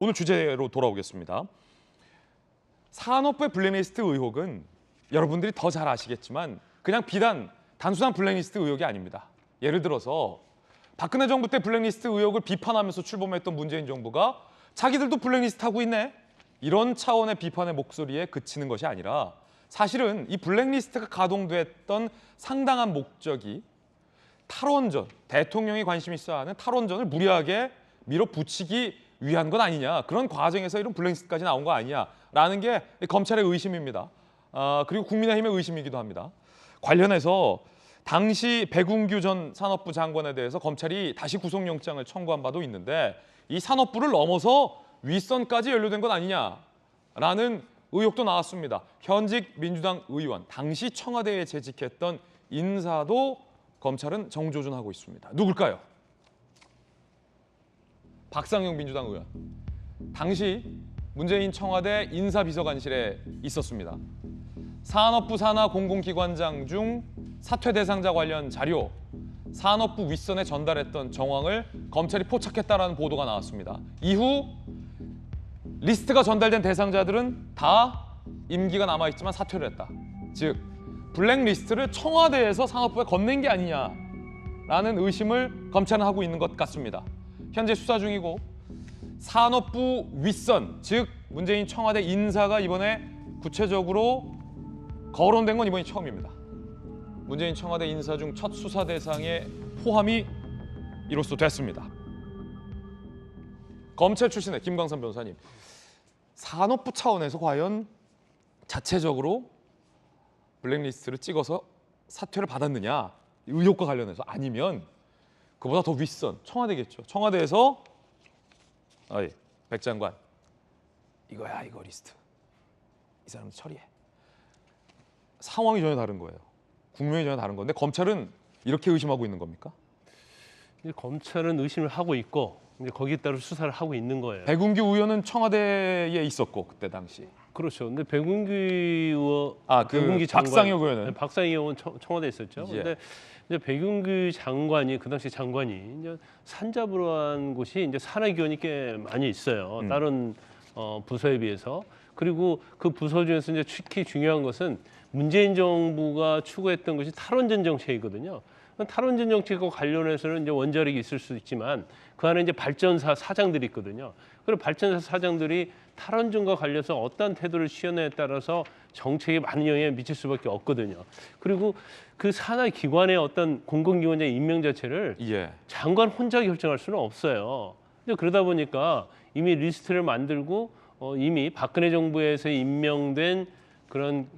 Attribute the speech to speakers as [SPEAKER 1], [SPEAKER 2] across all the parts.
[SPEAKER 1] 오늘 주제로 돌아오겠습니다. 산업부의 블랙리스트 의혹은 여러분들이 더 잘 아시겠지만 그냥 비단 단순한 블랙리스트 의혹이 아닙니다. 예를 들어서 박근혜 정부 때 블랙리스트 의혹을 비판하면서 출범했던 문재인 정부가 자기들도 블랙리스트 하고 있네? 이런 차원의 비판의 목소리에 그치는 것이 아니라 사실은 이 블랙리스트가 가동됐던 상당한 목적이 탈원전, 대통령이 관심 있어야 하는 탈원전을 무리하게 밀어붙이기 위한 건 아니냐. 그런 과정에서 이런 블랙리스트까지 나온 거 아니냐라는 게 검찰의 의심입니다. 그리고 국민의힘의 의심이기도 합니다. 관련해서 당시 백운규 전 산업부 장관에 대해서 검찰이 다시 구속영장을 청구한 바도 있는데 이 산업부를 넘어서 윗선까지 연루된 건 아니냐라는 의혹도 나왔습니다. 현직 민주당 의원, 당시 청와대에 재직했던 인사도 검찰은 정조준하고 있습니다. 누굴까요? 박상영 민주당 의원. 당시 문재인 청와대 인사비서관실에 있었습니다. 산업부 산하 공공기관장 중 사퇴 대상자 관련 자료, 산업부 윗선에 전달했던 정황을 검찰이 포착했다라는 보도가 나왔습니다. 이후 리스트가 전달된 대상자들은 다 임기가 남아있지만 사퇴를 했다. 즉 블랙리스트를 청와대에서 산업부에 건넨 게 아니냐라는 의심을 검찰은 하고 있는 것 같습니다. 현재 수사 중이고 산업부 윗선, 즉 문재인 청와대 인사가 이번에 구체적으로 거론된 건 이번이 처음입니다. 문재인 청와대 인사 중 첫 수사 대상에 포함이 이로써 됐습니다. 검찰 출신의 김광선 변호사님, 산업부 차원에서 과연 자체적으로 블랙리스트를 찍어서 사퇴를 받았느냐, 의혹과 관련해서, 아니면 그보다 더 윗선, 청와대겠죠. 청와대에서 백 장관, 이거야 이거 리스트, 이 사람 처리해. 상황이 전혀 다른 거예요. 국면이 전혀 다른 건데 검찰은 이렇게 의심하고 있는 겁니까?
[SPEAKER 2] 검찰은 의심을 하고 있고 이제 거기에 따라 수사를 하고 있는 거예요.
[SPEAKER 1] 백운규 의원은 청와대에 있었고 그때 당시.
[SPEAKER 2] 그렇죠. 근데 백운규 의원,
[SPEAKER 1] 백운규 박상혁 의원은,
[SPEAKER 2] 네, 박상혁 의원 청와대에 있었죠.
[SPEAKER 1] 예.
[SPEAKER 2] 근데 이제 백운규 장관이 그 당시 장관이 이제 산잡으로 한 곳이 이제 산하기관이 꽤 많이 있어요. 다른 부서에 비해서. 그리고 그 부서 중에서 이제 특히 중요한 것은 문재인 정부가 추구했던 것이 탈원전 정책이거든요. 탈원전 정책과 관련해서는 이제 원자력이 있을 수 있지만 그 안에 이제 발전사 사장들이 있거든요. 그리고 발전사 사장들이 탈원전과 관련해서 어떤 태도를 취하느냐에 따라서 정책에 많은 영향을 미칠 수밖에 없거든요. 그리고 그 산하 기관의 어떤 공공기관의 임명 자체를 장관 혼자 결정할 수는 없어요. 근데 그러다 보니까 이미 리스트를 만들고 이미 박근혜 정부에서 임명된 그런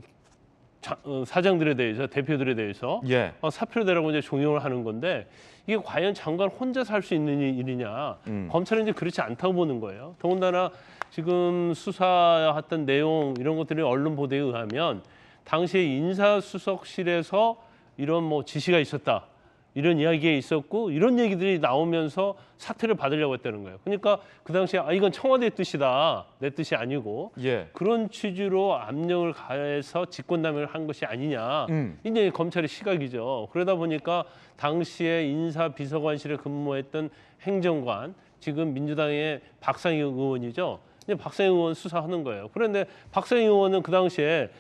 [SPEAKER 2] 사장들에 대해서, 대표들에 대해서 사표를 내라고 이제 종용을 하는 건데 이게 과연 장관 혼자서 할 수 있는 일이냐? 검찰은 이제 그렇지 않다고 보는 거예요. 더군다나 지금 수사했던 내용 이런 것들이 언론 보도에 의하면 당시에 인사수석실에서 이런 뭐 지시가 있었다, 이런 이야기가 있었고 이런 얘기들이 나오면서 사퇴를 받으려고 했다는 거예요. 그러니까 그 당시에 이건 청와대의 뜻이다, 내 뜻이 아니고 그런 취지로 압력을 가해서 직권남용을 한 것이 아니냐. 이제 검찰의 시각이죠. 그러다 보니까 당시에 인사비서관실에 근무했던 행정관, 지금 민주당의 박상희 의원이죠. 이제 박상희 의원 수사하는 거예요. 그런데 박상희 의원은 그 당시에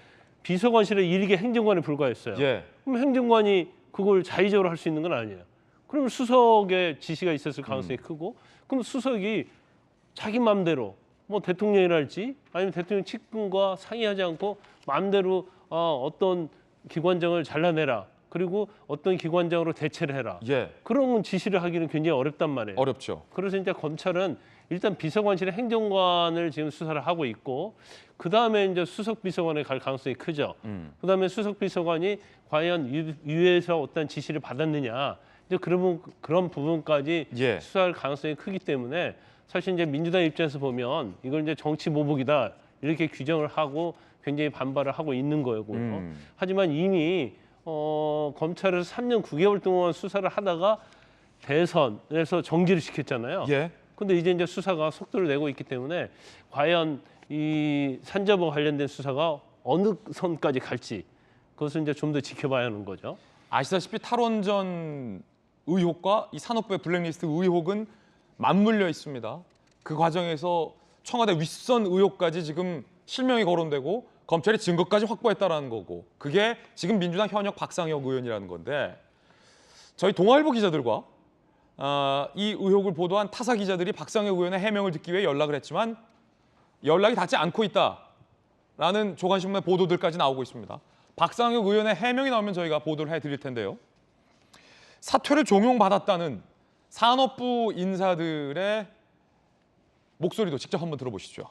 [SPEAKER 2] 비서관실의 일개 행정관에 불과했어요. 그럼 행정관이 그걸 자의적으로 할 수 있는 건 아니에요. 그럼 수석의 지시가 있었을 가능성이 크고, 그럼 수석이 자기 마음대로 뭐 대통령이랄지 아니면 대통령 측근과 상의하지 않고 마음대로 어떤 기관장을 잘라내라, 그리고 어떤 기관장으로 대체를 해라. 그런 지시를 하기는 굉장히 어렵단 말이에요.
[SPEAKER 1] 어렵죠.
[SPEAKER 2] 그래서 이제 검찰은 일단 비서관실의 행정관을 지금 수사를 하고 있고, 그 다음에 이제 수석 비서관에 갈 가능성이 크죠. 그 다음에 수석 비서관이 과연 위에서 어떤 지시를 받았느냐, 이제 그런 부분까지 수사할 가능성이 크기 때문에 사실 이제 민주당 입장에서 보면 이걸 이제 정치 보복이다 이렇게 규정을 하고 굉장히 반발을 하고 있는 거고요. 하지만 이미 검찰에서 3년 9개월 동안 수사를 하다가 대선에서 정지를 시켰잖아요. 근데 이제 수사가 속도를 내고 있기 때문에 과연 이 산자부와 관련된 수사가 어느 선까지 갈지 그것은 이제 좀 더 지켜봐야 하는 거죠.
[SPEAKER 1] 아시다시피 탈원전 의혹과 이 산업부의 블랙리스트 의혹은 맞물려 있습니다. 그 과정에서 청와대 윗선 의혹까지 지금 실명이 거론되고 검찰이 증거까지 확보했다라는 거고, 그게 지금 민주당 현역 박상혁 의원이라는 건데, 저희 동아일보 기자들과 이 의혹을 보도한 타사 기자들이 박상혁 의원의 해명을 듣기 위해 연락을 했지만 연락이 닿지 않고 있다라는 조간신문의 보도들까지 나오고 있습니다. 박상혁 의원의 해명이 나오면 저희가 보도를 해드릴 텐데요. 사퇴를 종용받았다는 산업부 인사들의 목소리도 직접 한번 들어보시죠.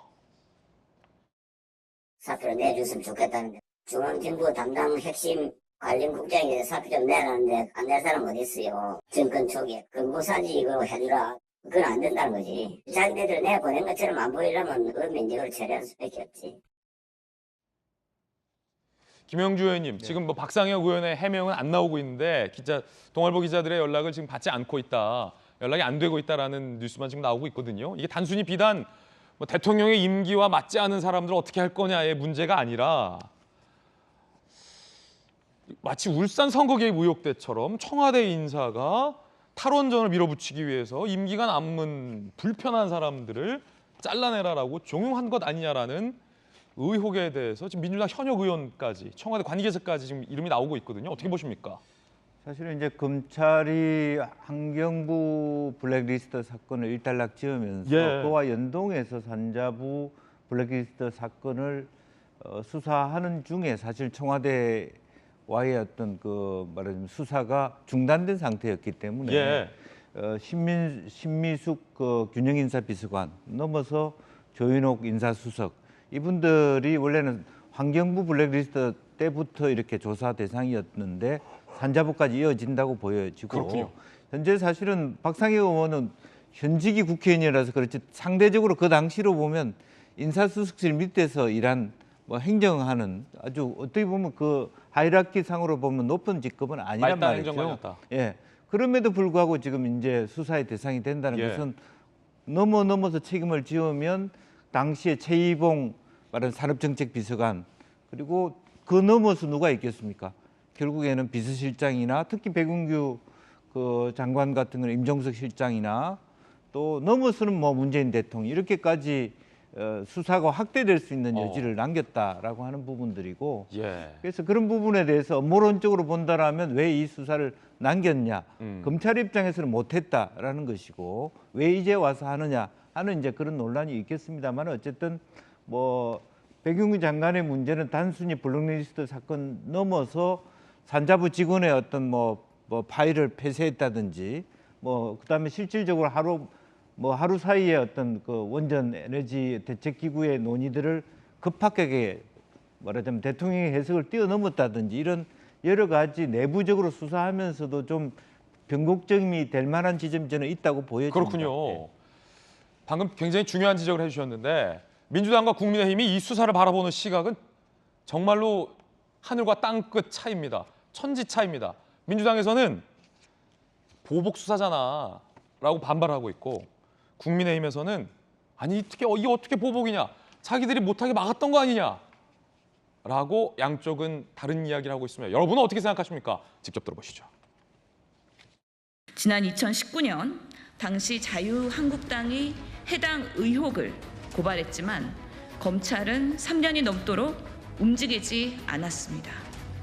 [SPEAKER 3] 사표를 내줬으면 좋겠다는데 중앙정부 담당 핵심 관련 국장에게 사표 좀 내라는데 안 낼 사람 어디 있어요. 정권 초기에 근무사직으로 해주라. 그건 안 된다는 거지. 자기네들 내보낸 것처럼 안 보이려면 의민직으로 처리할 수밖에 없지.
[SPEAKER 1] 김영주 의원님, 지금 뭐 박상혁 의원의 해명은 안 나오고 있는데 동아일보 기자들의 연락을 지금 받지 않고 있다, 연락이 안 되고 있다라는 뉴스만 지금 나오고 있거든요. 이게 단순히 비단 뭐 대통령의 임기와 맞지 않은 사람들을 어떻게 할 거냐의 문제가 아니라 마치 울산 선거 개입 의혹 때처럼 청와대 인사가 탈원전을 밀어붙이기 위해서 임기가 남은 불편한 사람들을 잘라내라라고 종용한 것 아니냐라는 의혹에 대해서 지금 민주당 현역 의원까지 청와대 관계자까지 지금 이름이 나오고 있거든요. 어떻게 보십니까?
[SPEAKER 4] 사실은 이제 검찰이 환경부 블랙리스트 사건을 일단락 지으면서 그와 연동해서 산자부 블랙리스트 사건을 수사하는 중에 사실 청와대와의 어떤 그 말하자면 수사가 중단된 상태였기 때문에 신미숙 그 균형인사비서관 넘어서 조윤옥 인사수석, 이분들이 원래는 환경부 블랙리스트 때부터 이렇게 조사 대상이었는데 산자부까지 이어진다고 보여지고,
[SPEAKER 1] 그렇군요.
[SPEAKER 4] 현재 사실은 박상혁 의원은 현직이 국회의원이라서 그렇지 상대적으로 그 당시로 보면 인사수석실 밑에서 일한 뭐 행정하는 아주 어떻게 보면 그 하이라키 상으로 보면 높은 직급은 아니란
[SPEAKER 1] 말단
[SPEAKER 4] 말이죠.
[SPEAKER 1] 행정관이었다.
[SPEAKER 4] 예. 그럼에도 불구하고 지금 이제 수사의 대상이 된다는 것은 넘어서 책임을 지으면 당시에 최이봉 말하는 산업정책비서관, 그리고 그 넘어서 누가 있겠습니까? 결국에는 비서실장이나 특히 백운규 그 장관 같은 경우는 임종석 실장이나 또 넘어서는 뭐 문재인 대통령, 이렇게까지 수사가 확대될 수 있는 여지를 남겼다라고 하는 부분들이고, 그래서 그런 부분에 대해서 업무론적으로 본다라면 왜 이 수사를 남겼냐, 검찰 입장에서는 못했다라는 것이고 왜 이제 와서 하느냐 하는 이제 그런 논란이 있겠습니다만, 어쨌든 뭐 백운규 장관의 문제는 단순히 블랙리스트 사건 넘어서 산자부 직원의 어떤 뭐 파일을 폐쇄했다든지 뭐 그다음에 실질적으로 하루 사이에 어떤 그 원전 에너지 대책 기구의 논의들을 급하게 말하자면 대통령의 해석을 뛰어넘었다든지 이런 여러 가지 내부적으로 수사하면서도 좀 변곡점이 될 만한 지점이 저는 있다고 보여집니다.
[SPEAKER 1] 그렇군요. 방금 굉장히 중요한 지적을 해주셨는데, 민주당과 국민의힘이 이 수사를 바라보는 시각은 정말로 하늘과 땅끝 차이입니다. 천지 차이입니다. 민주당에서는 보복 수사잖아 라고 반발하고 있고, 국민의힘에서는 아니 이게 어떻게 보복이냐, 자기들이 못하게 막았던 거 아니냐 라고 양쪽은 다른 이야기를 하고 있습니다. 여러분은 어떻게 생각하십니까? 직접 들어보시죠.
[SPEAKER 5] 지난 2019년 당시 자유한국당이 해당 의혹을 고발했지만 검찰은 3년이 넘도록 움직이지 않았습니다.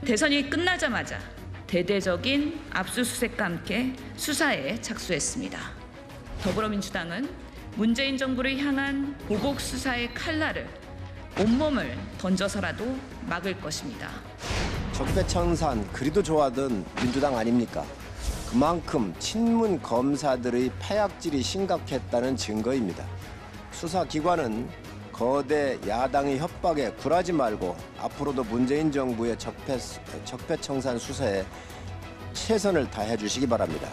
[SPEAKER 5] 대선이 끝나자마자 대대적인 압수수색과 함께 수사에 착수했습니다. 더불어민주당은 문재인 정부를 향한 보복 수사의 칼날을 온몸을 던져서라도 막을 것입니다.
[SPEAKER 6] 적폐청산 그리도 좋아하던 민주당 아닙니까? 그만큼 친문 검사들의 패악질이 심각했다는 증거입니다. 수사기관은 거대 야당의 협박에 굴하지 말고 앞으로도 문재인 정부의 적폐청산 수사에 최선을 다해 주시기 바랍니다.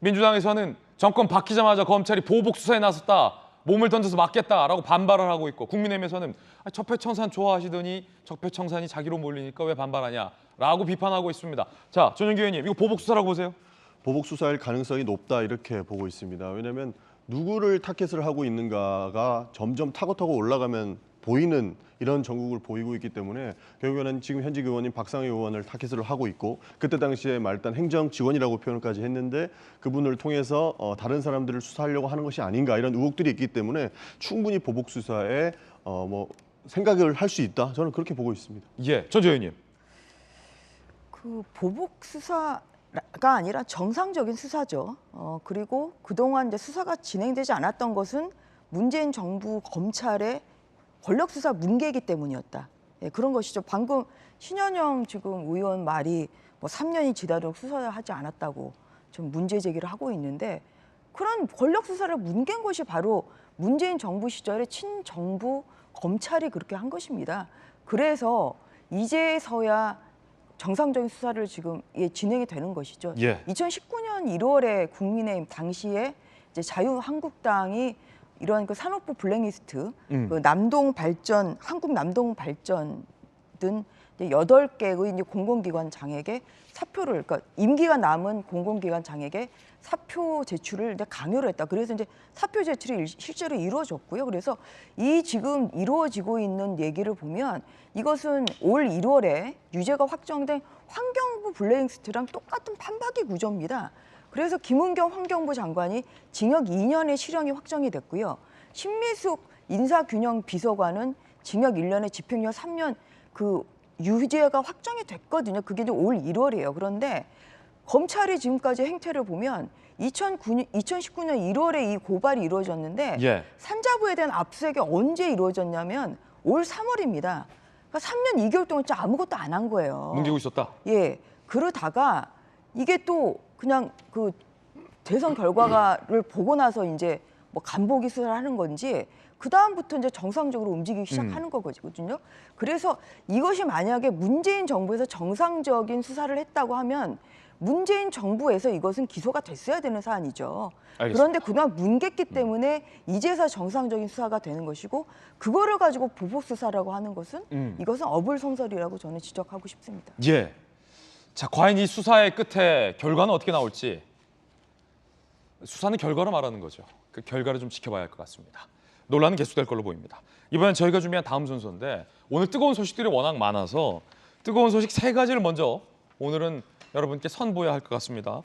[SPEAKER 1] 민주당에서는 정권 바뀌자마자 검찰이 보복 수사에 나섰다, 몸을 던져서 막겠다라고 반발을 하고 있고, 국민의힘에서는 적폐청산 좋아하시더니 적폐청산이 자기로 몰리니까 왜 반발하냐라고 비판하고 있습니다. 자, 전용기 의원님, 이거 보복 수사라고 보세요?
[SPEAKER 7] 보복 수사일 가능성이 높다 이렇게 보고 있습니다. 왜냐하면 누구를 타겟을 하고 있는가가 점점 타고 올라가면 보이는 이런 전국을 보이고 있기 때문에 결국에는 지금 현직 의원인 박상희 의원을 타깃으로 하고 있고 그때 당시에 말단 행정 지원이라고 표현까지 했는데 그분을 통해서 다른 사람들을 수사하려고 하는 것이 아닌가 이런 의혹들이 있기 때문에 충분히 보복 수사에 뭐 생각을 할 수 있다. 저는 그렇게 보고 있습니다.
[SPEAKER 1] 예, 전재 의원님.
[SPEAKER 8] 그 보복 수사가 아니라 정상적인 수사죠. 그리고 그동안 이제 수사가 진행되지 않았던 것은 문재인 정부 검찰의 권력 수사 문제이기 때문이었다. 예, 그런 것이죠. 방금 신현영 지금 의원 말이 뭐 3년이 지나도록 수사하지 않았다고 좀 문제 제기를 하고 있는데 그런 권력 수사를 문개인 것이 바로 문재인 정부 시절에 친정부 검찰이 그렇게 한 것입니다. 그래서 이제서야 정상적인 수사를 지금 진행이 되는 것이죠.
[SPEAKER 1] 예.
[SPEAKER 8] 2019년 1월에 국민의힘 당시에 이제 자유한국당이 이런 그 산업부 블랙리스트, 그 남동 발전, 한국 남동 발전 등 8개의 이제 공공기관 장에게 사표를, 그러니까 임기가 남은 공공기관 장에게 사표 제출을 이제 강요를 했다. 그래서 이제 사표 제출이 실제로 이루어졌고요. 그래서 이 지금 이루어지고 있는 얘기를 보면 이것은 올 1월에 유죄가 확정된 환경부 블랙리스트랑 똑같은 판박이 구조입니다. 그래서 김은경 환경부 장관이 징역 2년의 실형이 확정이 됐고요. 신미숙 인사균형 비서관은 징역 1년에 집행유예 3년 그 유죄가 확정이 됐거든요. 그게 이제 올 1월이에요. 그런데 검찰이 지금까지 행태를 보면 2019년 1월에 이 고발이 이루어졌는데
[SPEAKER 1] 예.
[SPEAKER 8] 산자부에 대한 압수수색이 언제 이루어졌냐면 올 3월입니다. 그러니까 3년 2개월 동안 진짜 아무것도 안 한 거예요.
[SPEAKER 1] 뭉개고 있었다.
[SPEAKER 8] 예. 그러다가 이게 또 그냥 그 대선 결과를 보고 나서 이제 뭐 간보기 수사를 하는 건지 그 다음부터 이제 정상적으로 움직이기 시작하는 거거든요. 그래서 이것이 만약에 문재인 정부에서 정상적인 수사를 했다고 하면 문재인 정부에서 이것은 기소가 됐어야 되는 사안이죠.
[SPEAKER 1] 알겠습니다.
[SPEAKER 8] 그런데 그동안 뭉갰기 때문에 이제서 정상적인 수사가 되는 것이고 그거를 가지고 보복 수사라고 하는 것은 이것은 어불성설이라고 저는 지적하고 싶습니다.
[SPEAKER 1] 예. 자, 과연 이 수사의 끝에 결과는 어떻게 나올지 수사는 결과로 말하는 거죠. 그 결과를 좀 지켜봐야 할 것 같습니다. 논란은 계속될 걸로 보입니다. 이번엔 저희가 준비한 다음 순서인데 오늘 뜨거운 소식들이 워낙 많아서 뜨거운 소식 3가지를 먼저 오늘은 여러분께 선보여야 할 것 같습니다.